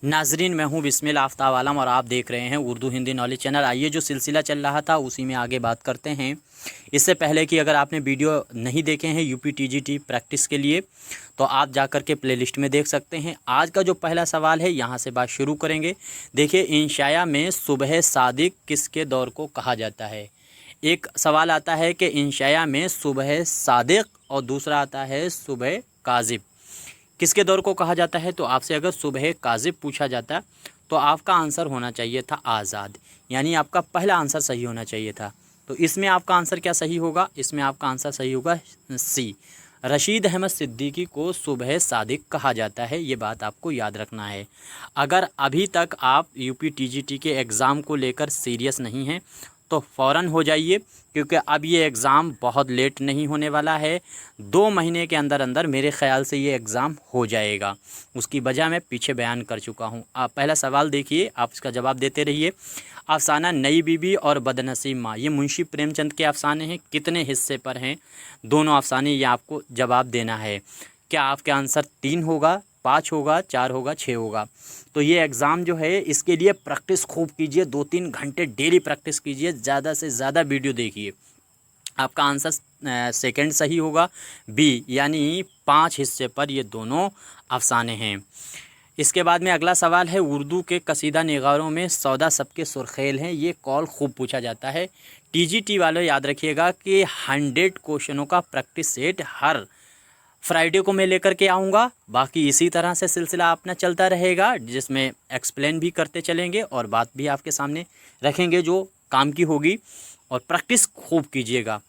नाजरीन, मैं हूं बिस्मिल आफ्ताब आलम और आप देख रहे हैं उर्दू हिंदी नॉलेज चैनल। आइए जो सिलसिला चल रहा था उसी में आगे बात करते हैं। इससे पहले कि अगर आपने वीडियो नहीं देखे हैं यूपी टीजीटी प्रैक्टिस के लिए तो आप जाकर के प्लेलिस्ट में देख सकते हैं। आज का जो पहला सवाल है यहाँ से बात शुरू करेंगे। देखिए, इंशाया में सुबह सादिक किसके दौर को कहा जाता है। एक सवाल आता है कि इंशाया में सुबह सादिक और दूसरा आता है सुबह काजिब किसके दौर को कहा जाता है। तो आपसे अगर सुबह काजिब पूछा जाता तो आपका आंसर होना चाहिए था आज़ाद, यानी आपका पहला आंसर सही होना चाहिए था। तो इसमें आपका आंसर क्या सही होगा? इसमें आपका आंसर सही होगा सी, रशीद अहमद सिद्दीकी को सुबह सादिक कहा जाता है। ये बात आपको याद रखना है। अगर अभी तक आप यूपी टीजीटी के एग्ज़ाम को लेकर सीरियस नहीं हैं तो फ़ौरन हो जाइए, क्योंकि अब ये एग्ज़ाम बहुत लेट नहीं होने वाला है। 2 महीने के अंदर अंदर मेरे ख़्याल से ये एग्ज़ाम हो जाएगा। उसकी वजह मैं पीछे बयान कर चुका हूँ। आप पहला सवाल देखिए, आप इसका जवाब देते रहिए। अफसाना नई बीबी और बदनसीब माँ, ये मुंशी प्रेमचंद के अफसाने हैं। कितने हिस्से पर हैं दोनों अफसाने, ये आपको जवाब देना है। क्या आपका आंसर 3 होगा, 5 होगा, 4 होगा, 6 होगा? तो ये एग्ज़ाम जो है इसके लिए प्रैक्टिस खूब कीजिए। 2-3 घंटे डेली प्रैक्टिस कीजिए, ज़्यादा से ज़्यादा वीडियो देखिए। आपका आंसर सेकंड सही होगा, बी, यानी 5 हिस्से पर ये दोनों अफसाने हैं। इसके बाद में अगला सवाल है, उर्दू के कसीदा निगारों में सौदा सबके सुर्खेल हैं। ये कॉल खूब पूछा जाता है। टीजीटी वाले याद रखिएगा कि 100 क्वेश्चनों का प्रैक्टिस सेट हर फ्राइडे को मैं लेकर के आऊँगा। बाकी इसी तरह से सिलसिला अपना चलता रहेगा, जिसमें एक्सप्लेन भी करते चलेंगे और बात भी आपके सामने रखेंगे जो काम की होगी। और प्रैक्टिस खूब कीजिएगा।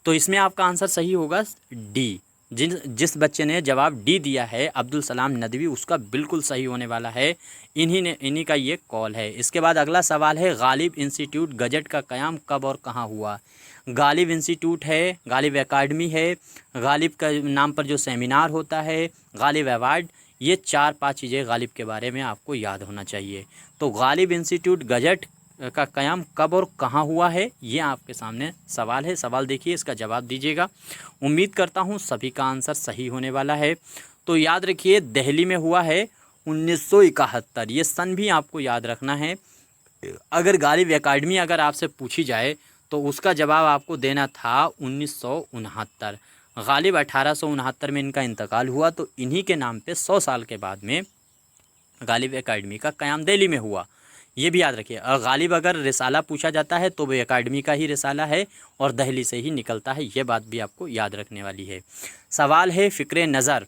तो इसमें आपका आंसर सही होगा डी। जिस बच्चे ने जवाब डी दिया है अब्दुल सलाम नदवी, उसका बिल्कुल सही होने वाला है। इन्हीं का ये कॉल है। इसके बाद अगला सवाल है, गालिब इंस्टीट्यूट गजट का क़याम कब और कहाँ हुआ। गालिब इंस्टीट्यूट है, गालिब एकेडमी है, गालिब का नाम पर जो सेमिनार होता है, गालिब अवार्ड, ये 4-5 चीज़ें गालिब के बारे में आपको याद होना चाहिए। तो गालिब इंस्टीट्यूट गजट का क़याम कब और कहाँ हुआ है, ये आपके सामने सवाल है। सवाल देखिए, इसका जवाब दीजिएगा। उम्मीद करता हूँ सभी का आंसर सही होने वाला है। तो याद रखिए, दिल्ली में हुआ है 1971। ये सन भी आपको याद रखना है। अगर गालिब एकेडमी अगर आपसे पूछी जाए तो उसका जवाब आपको देना था 1969। गालिब 1869 में इनका इंतकाल हुआ, तो इन्हीं के नाम पे 100 साल के बाद में गालिब एकेडमी का क़याम दिल्ली में हुआ। ये भी याद रखिए। और गालिब अगर रिसाला पूछा जाता है तो वो एकेडमी का ही रिसाला है और दिल्ली से ही निकलता है। ये बात भी आपको याद रखने वाली है। सवाल है, फ़िक्र नज़र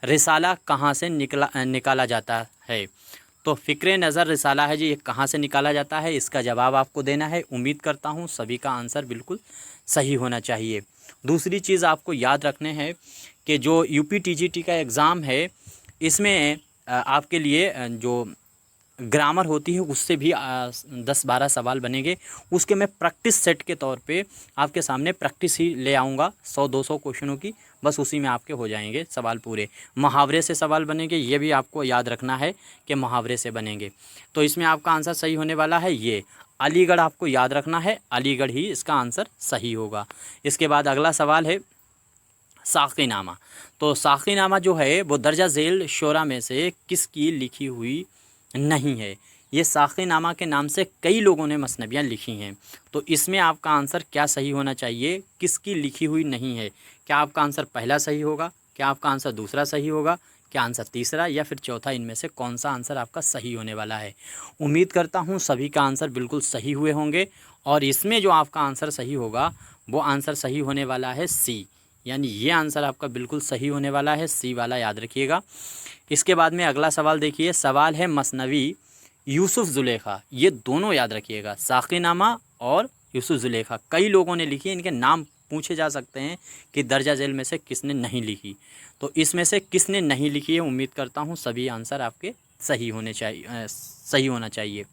रिसाला कहाँ से निकाला जाता है। तो फ़िक्र नज़र रिसाला है जी, ये कहाँ से निकाला जाता है, इसका जवाब आपको देना है। उम्मीद करता हूँ सभी का आंसर बिल्कुल सही होना चाहिए। दूसरी चीज़ आपको याद रखने हैं कि जो यूपी टीजीटी का एग्ज़ाम है, इसमें आपके लिए जो ग्रामर होती है उससे भी 10-12 सवाल बनेंगे। उसके मैं प्रैक्टिस सेट के तौर पे आपके सामने प्रैक्टिस ही ले आऊँगा 100-200 क्वेश्चनों की। बस उसी में आपके हो जाएंगे सवाल पूरे। मुहावरे से सवाल बनेंगे, ये भी आपको याद रखना है कि मुहावरे से बनेंगे। तो इसमें आपका आंसर सही होने वाला है ये। अलीगढ़ आपको याद रखना है, अलीगढ़ ही इसका आंसर सही होगा। इसके बाद अगला सवाल है, साक़ीनामा। तो साक़ीनामा जो है वो दर्जा झेल शोरा में से किसकी लिखी हुई नहीं है। ये साक़ीनामा के नाम से कई लोगों ने मसनवियाँ लिखी हैं। तो इसमें आपका आंसर क्या सही होना चाहिए, किसकी लिखी हुई नहीं है? क्या आपका आंसर पहला सही होगा, क्या आपका आंसर दूसरा सही होगा, क्या आंसर तीसरा या फिर चौथा? इनमें से कौन सा आंसर आपका सही होने वाला है? उम्मीद करता हूँ सभी का आंसर बिल्कुल सही हुए होंगे। और इसमें जो आपका आंसर सही होगा वो आंसर सही होने वाला है सी, यानी ये आंसर आपका बिल्कुल सही होने वाला है, सी वाला याद रखिएगा। इसके बाद में अगला सवाल देखिए। सवाल है, मसनवी यूसुफ ज़ुलेखा, ये दोनों याद रखिएगा, साक़ीनामा और यूसुफ ज़ुलेखा कई लोगों ने लिखी है। इनके नाम पूछे जा सकते हैं कि दर्जा झेल में से किसने नहीं लिखी। तो इसमें से किसने नहीं लिखी है? उम्मीद करता हूँ सभी आंसर आपके सही होना चाहिए।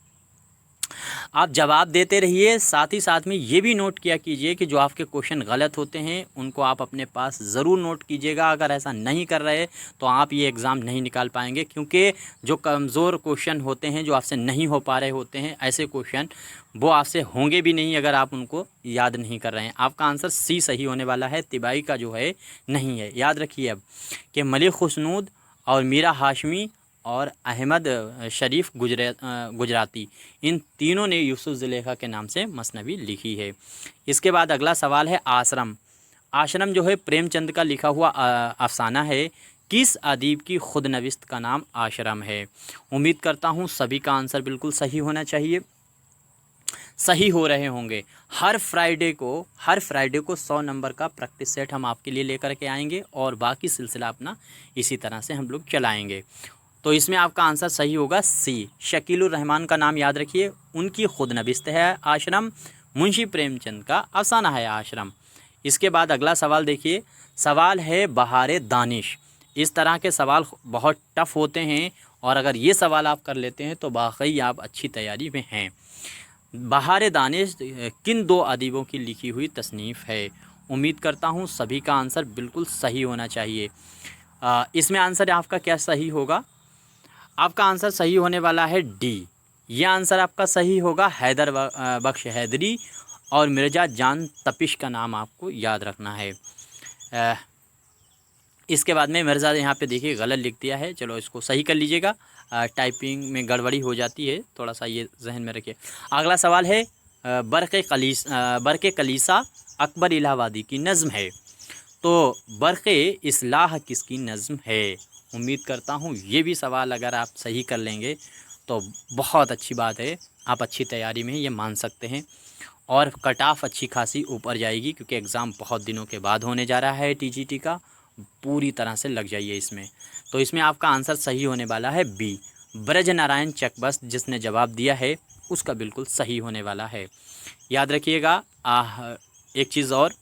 आप जवाब देते रहिए, साथ ही साथ में ये भी नोट किया कीजिए कि जो आपके क्वेश्चन गलत होते हैं उनको आप अपने पास ज़रूर नोट कीजिएगा। अगर ऐसा नहीं कर रहे तो आप ये एग्ज़ाम नहीं निकाल पाएंगे, क्योंकि जो कमज़ोर क्वेश्चन होते हैं, जो आपसे नहीं हो पा रहे होते हैं, ऐसे क्वेश्चन वो आपसे होंगे भी नहीं अगर आप उनको याद नहीं कर रहे हैं। आपका आंसर सी सही होने वाला है, तिबाई का जो है नहीं है। याद रखिए अब कि मलिक खुशनूद और मीरा हाशमी और अहमद शरीफ गुजराती, इन तीनों ने यूसुफ ज़ुलेखा के नाम से मसनवी लिखी है। इसके बाद अगला सवाल है आश्रम। आश्रम जो है प्रेमचंद का लिखा हुआ अफसाना है। किस अदीब की खुदनविस्त का नाम आश्रम है? उम्मीद करता हूँ सभी का आंसर बिल्कुल सही होना चाहिए, सही हो रहे होंगे। हर फ्राइडे को 100 नंबर का प्रैक्टिस सेट हम आपके लिए लेकर के आएंगे और बाकी सिलसिला अपना इसी तरह से हम लोग चलाएंगे। तो इसमें आपका आंसर सही होगा सी, शकीलुर रहमान का नाम याद रखिए, उनकी खुदनविस्त है आश्रम, मुंशी प्रेमचंद का अफसाना है आश्रम। इसके बाद अगला सवाल देखिए, सवाल है बहारे दानिश। इस तरह के सवाल बहुत टफ होते हैं और अगर ये सवाल आप कर लेते हैं तो वाकई आप अच्छी तैयारी में हैं। बहारे दानिश किन दो अदीबों की लिखी हुई तसनीफ़ है? उम्मीद करता हूँ सभी का आंसर बिल्कुल सही होना चाहिए। इसमें आंसर आपका क्या सही होगा? आपका आंसर सही होने वाला है डी। ये आंसर आपका सही होगा। हैदर बख्श हैदरी और मिर्ज़ा जान तपिश का नाम आपको याद रखना है। इसके बाद में मिर्ज़ा यहाँ पे देखिए गलत लिख दिया है, चलो इसको सही कर लीजिएगा, टाइपिंग में गड़बड़ी हो जाती है, थोड़ा सा ये जहन में रखिए। अगला सवाल है बरक़े कलीसा अकबर इलाहाबादी की नज़्म है, तो बरक़े इस्लाह किसकी नज़्म है? उम्मीद करता हूँ ये भी सवाल अगर आप सही कर लेंगे तो बहुत अच्छी बात है, आप अच्छी तैयारी में ये मान सकते हैं और कट ऑफ अच्छी खासी ऊपर जाएगी, क्योंकि एग्ज़ाम बहुत दिनों के बाद होने जा रहा है टीजीटी का। पूरी तरह से लग जाइए इसमें। तो इसमें आपका आंसर सही होने वाला है बी, ब्रज नारायण चकबस्त जिसने जवाब दिया है उसका बिल्कुल सही होने वाला है। याद रखिएगा एक चीज़ और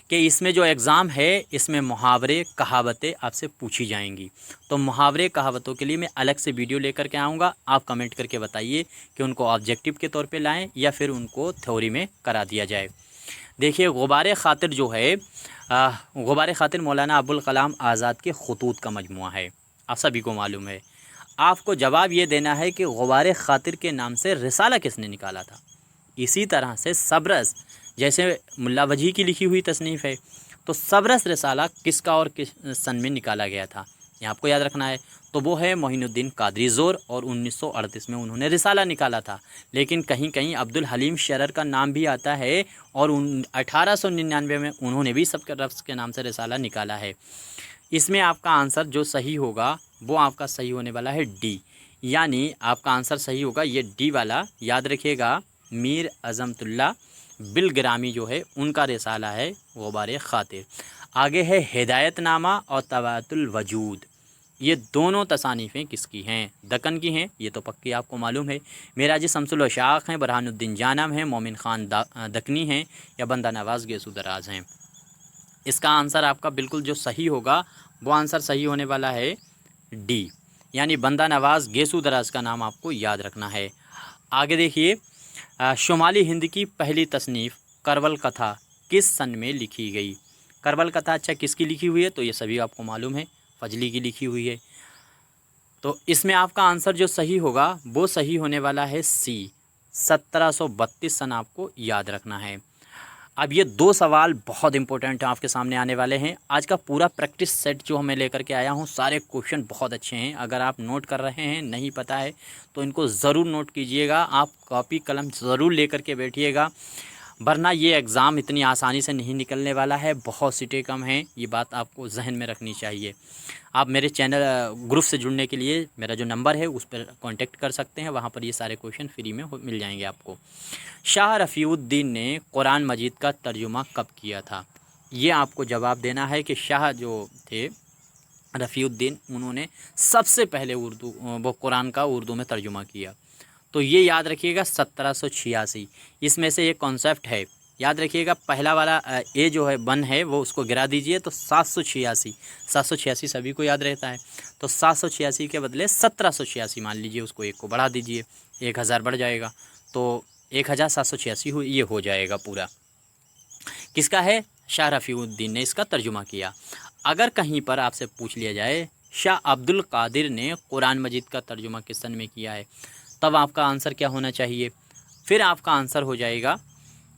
कि इसमें जो एग्ज़ाम है इसमें मुहावरे कहावतें आपसे पूछी जाएंगी, तो मुहावरे कहावतों के लिए मैं अलग से वीडियो लेकर के आऊँगा। आप कमेंट करके बताइए कि उनको ऑब्जेक्टिव के तौर पे लाएं या फिर उनको थ्योरी में करा दिया जाए। देखिए गुबारे ख़ातिर जो है, गुबारे ख़ातिर मौलाना अबुल कलाम आज़ाद के ख़ुतूत का मजमुआ है, आप सभी को मालूम है। आपको जवाब ये देना है कि गुबारे ख़ातिर के नाम से रिसाला किसने निकाला था। इसी तरह से सबरस, जैसे मुल्ला वजी की लिखी हुई तसनीफ़ है, तो सबरस रिसाला किसका और किस सन में निकाला गया था, ये आपको याद रखना है। तो वो है मोइनुद्दीन कादरी ज़ोर और 1938 में उन्होंने रिसाला निकाला था। लेकिन कहीं कहीं अब्दुल हलीम शरर का नाम भी आता है और 1899 में उन्होंने भी सबके रफ्स के नाम से रिसाला निकाला है। इसमें आपका आंसर जो सही होगा वो आपका सही होने वाला है डी, यानी आपका आंसर सही होगा ये डी वाला। याद रखिएगा मीर अज़मतुल्ला बिलग्रामी जो है उनका रिसाला है गुबारे ख़ातिर। आगे है हिदायतनामा और तवातुल वजूद, ये दोनों तसानीफ़ें किसकी हैं? दक्कन की हैं, ये तो पक्की आपको मालूम है। मिराज शम्सुल अशाक़ हैं, बरहानुद्दीन जानम हैं, मोमिन ख़ान दक्कनी हैं या बंदा नवाज़ गेसू दराज हैं। इसका आंसर आपका बिल्कुल जो सही होगा वो आंसर सही होने वाला है डी, यानी बंदा नवाज़ गेसू दराज का नाम आपको याद रखना है। आगे देखिए, शुमाली हिंद की पहली तसनीफ़ करबल कथा किस सन में लिखी गई? करबल कथा अच्छा किसकी लिखी हुई है? तो ये सभी आपको मालूम है, फजली की लिखी हुई है। तो इसमें आपका आंसर जो सही होगा वो सही होने वाला है सी, 1732 सन आपको याद रखना है। अब ये दो सवाल बहुत इंपॉर्टेंट हैं, आपके सामने आने वाले हैं। आज का पूरा प्रैक्टिस सेट जो मैं लेकर के आया हूँ, सारे क्वेश्चन बहुत अच्छे हैं। अगर आप नोट कर रहे हैं, नहीं पता है तो इनको ज़रूर नोट कीजिएगा, आप कॉपी कलम ज़रूर लेकर के बैठिएगा, वरना ये एग्ज़ाम इतनी आसानी से नहीं निकलने वाला है। बहुत सीटें कम हैं, ये बात आपको जहन में रखनी चाहिए। आप मेरे चैनल ग्रुप से जुड़ने के लिए मेरा जो नंबर है उस पर कांटेक्ट कर सकते हैं, वहाँ पर ये सारे क्वेश्चन फ्री में मिल जाएंगे आपको। शाह रफ़ीउद्दीन ने कुरान मजीद का तर्जुमा कब किया था? ये आपको जवाब देना है कि शाह जो थे रफ़ीउद्दीन, उन्होंने सबसे पहले वो कुरान का उर्दू में तर्जुमा किया। तो ये याद रखिएगा 1786। इसमें से एक कॉन्सेप्ट है, याद रखिएगा पहला वाला ए जो है वन है वो उसको गिरा दीजिए तो 786 सभी को याद रहता है, तो 786 के बदले 1786 मान लीजिए, उसको एक को बढ़ा दीजिए, 1000 बढ़ जाएगा तो 1786 ये हो जाएगा पूरा। किसका है? शाह रफ़ीउद्दीन ने इसका तर्जुमा किया। अगर कहीं पर आपसे पूछ लिया जाए शाह अब्दुल कादिर ने कुरान मजीद का तर्जुमा किस सन में किया है, तब आपका आंसर क्या होना चाहिए? फिर आपका आंसर हो जाएगा,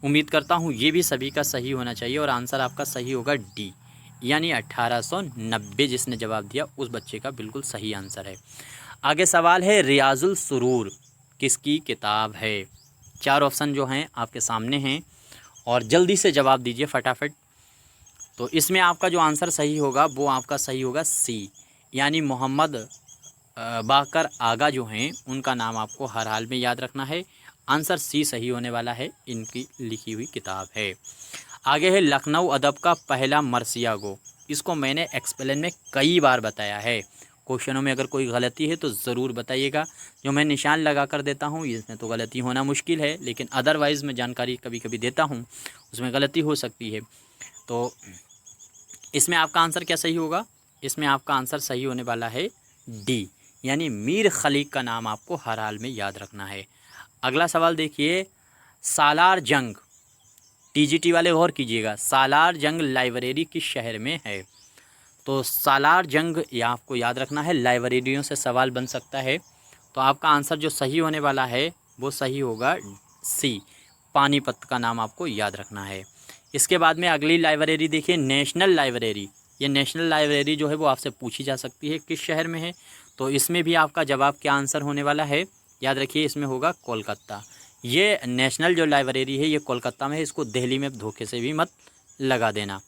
उम्मीद करता हूँ ये भी सभी का सही होना चाहिए और आंसर आपका सही होगा डी, यानी 1890 जिसने जवाब दिया उस बच्चे का बिल्कुल सही आंसर है। आगे सवाल है रियाजुल सुरूर किसकी किताब है। 4 ऑप्शन जो हैं आपके सामने हैं और जल्दी से जवाब दीजिए फटाफट। तो इसमें आपका जो आंसर सही होगा वो आपका सही होगा सी, यानी मोहम्मद बाकर आगा जो हैं उनका नाम आपको हर हाल में याद रखना है। आंसर सी सही होने वाला है, इनकी लिखी हुई किताब है। आगे है लखनऊ अदब का पहला मरसियागो। इसको मैंने एक्सप्लेन में कई बार बताया है। क्वेश्चनों में अगर कोई गलती है तो ज़रूर बताइएगा। जो मैं निशान लगा कर देता हूँ इसमें तो गलती होना मुश्किल है, लेकिन अदरवाइज़ मैं जानकारी कभी कभी देता हूँ उसमें गलती हो सकती है। तो इसमें आपका आंसर क्या सही होगा? इसमें आपका आंसर सही होने वाला है डी, यानी मीर खलीक का नाम आपको हर हाल में याद रखना है। अगला सवाल देखिए, सालार जंग, टीजीटी वाले गौर कीजिएगा, सालार जंग लाइब्रेरी किस शहर में है? तो सालार जंग ये आपको याद रखना है, लाइब्रेरियों से सवाल बन सकता है। तो आपका आंसर जो सही होने वाला है वो सही होगा सी, पानीपत का नाम आपको याद रखना है। इसके बाद में अगली लाइब्रेरी देखिए, नेशनल लाइब्रेरी। ये नेशनल लाइब्रेरी जो है वो आपसे पूछी जा सकती है किस शहर में है। तो इसमें भी आपका जवाब क्या आंसर होने वाला है, याद रखिए इसमें होगा कोलकाता। ये नेशनल जो लाइब्रेरी है ये कोलकाता में है, इसको दिल्ली में धोखे से भी मत लगा देना।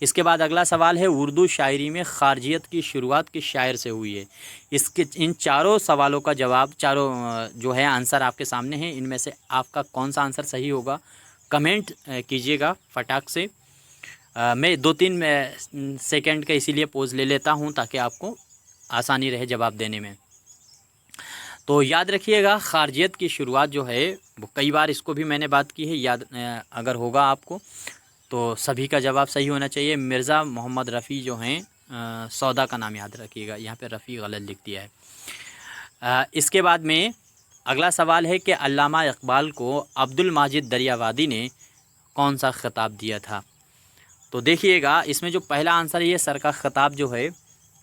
इसके बाद अगला सवाल है, उर्दू शायरी में खारजियत की शुरुआत किस शायर से हुई है? इसके इन चारों सवालों का जवाब, चारों जो है आंसर आपके सामने हैं, इनमें से आपका कौन सा आंसर सही होगा कमेंट कीजिएगा फटाक से। मैं 2-3 सेकंड का इसीलिए पोज ले लेता हूं ताकि आपको आसानी रहे जवाब देने में। तो याद रखिएगा खारजियत की शुरुआत जो है वो कई बार इसको भी मैंने बात की है, याद अगर होगा आपको तो सभी का जवाब सही होना चाहिए। मिर्ज़ा मोहम्मद रफ़ी जो हैं, सौदा का नाम याद रखिएगा, यहाँ पे रफ़ी गलत लिख दिया है। इसके बाद में अगला सवाल है कि अल्लामा इकबाल को अब्दुल माजिद दरियावादी ने कौन सा ख़िताब दिया था? तो देखिएगा इसमें जो पहला आंसर है ये सर का ख़िताब जो है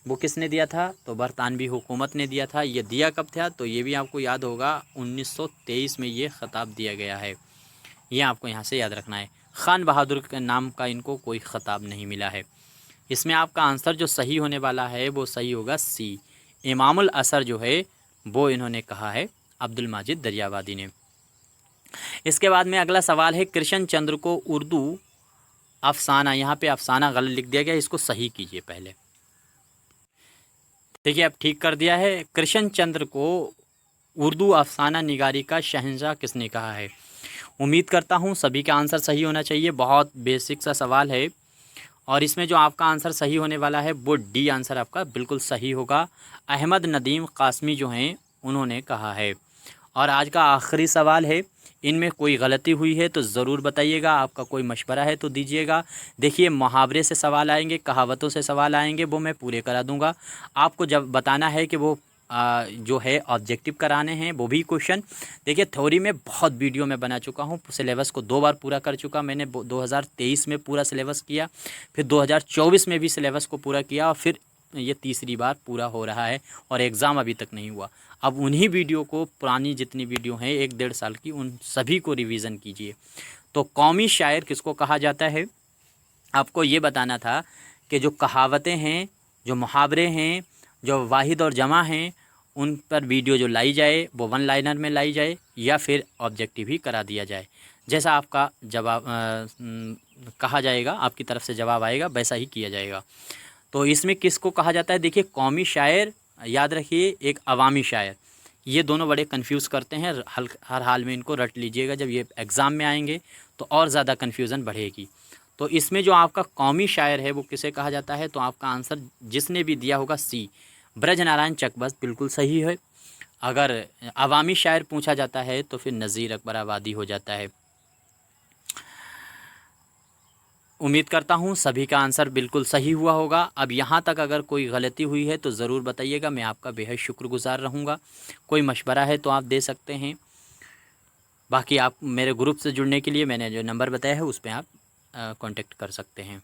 वो किसने दिया था? तो बरतानवी हुकूमत ने दिया था। ये दिया कब था? तो ये भी आपको याद होगा 1923 में ये ख़िताब दिया गया है, ये आपको यहाँ से याद रखना है। खान बहादुर के नाम का इनको कोई ख़िताब नहीं मिला है। इसमें आपका आंसर जो सही होने वाला है वो सही होगा सी, इमामुल असर जो है वो इन्होंने कहा है अब्दुल माजिद दरियावादी ने। इसके बाद में अगला सवाल है, कृष्ण चंद्र को उर्दू अफसाना, यहाँ पे अफसाना गलत लिख दिया गया, इसको सही कीजिए पहले। देखिए अब ठीक कर दिया है। कृष्ण चंद्र को उर्दू अफसाना निगारी का शहंशाह किसने कहा है? उम्मीद करता हूँ सभी का आंसर सही होना चाहिए। बहुत बेसिक सा सवाल है और इसमें जो आपका आंसर सही होने वाला है वो डी आंसर आपका बिल्कुल सही होगा। अहमद नदीम कासमी जो हैं उन्होंने कहा है। और आज का आखिरी सवाल है, इनमें कोई गलती हुई है तो ज़रूर बताइएगा, आपका कोई मशवरा है तो दीजिएगा। देखिए मुहावरे से सवाल आएंगे, कहावतों से सवाल आएंगे, वो मैं पूरे करा दूंगा। आपको जब बताना है कि वो जो है ऑब्जेक्टिव कराने हैं वो भी क्वेश्चन। देखिए थ्योरी में बहुत वीडियो में बना चुका हूँ, सिलेबस को 2 बार पूरा कर चुका। मैंने 2023 में पूरा सिलेबस किया, फिर 2024 में भी सिलेबस को पूरा किया और फिर ये तीसरी बार पूरा हो रहा है और एग्ज़ाम अभी तक नहीं हुआ। अब उन्हीं वीडियो को, पुरानी जितनी वीडियो हैं 1-1.5 साल की, उन सभी को रिवीज़न कीजिए। तो कौमी शायर किसको कहा जाता है? आपको ये बताना था कि जो कहावतें हैं, जो मुहावरे हैं, जो वाहिद और जमा हैं, उन पर वीडियो जो लाई जाए वो 1 लाइनर में लाई जाए या फिर ऑब्जेक्टिव ही करा दिया जाए। जैसा आपका जवाब कहा जाएगा, आपकी तरफ से जवाब आएगा वैसा ही किया जाएगा। तो इसमें किसको कहा जाता है? देखिए कौमी शायर याद रखिए, एक अवामी शायर, ये दोनों बड़े कंफ्यूज करते हैं। हर हाल में इनको रट लीजिएगा, जब ये एग्ज़ाम में आएंगे तो और ज़्यादा कन्फ्यूज़न बढ़ेगी। तो इसमें जो आपका कौमी शायर है वो किसे कहा जाता है? तो आपका आंसर जिसने भी दिया होगा सी, ब्रज नारायण चकबस्त बिल्कुल सही है। अगर अवामी शायर पूछा जाता है तो फिर नज़ीर अकबर आबादी हो जाता है। उम्मीद करता हूँ सभी का आंसर बिल्कुल सही हुआ होगा। अब यहाँ तक अगर कोई गलती हुई है तो ज़रूर बताइएगा, मैं आपका बेहद शुक्रगुज़ार रहूँगा। कोई मशवरा है तो आप दे सकते हैं। बाकी आप मेरे ग्रुप से जुड़ने के लिए मैंने जो नंबर बताया है उस पर आप कांटेक्ट कर सकते हैं।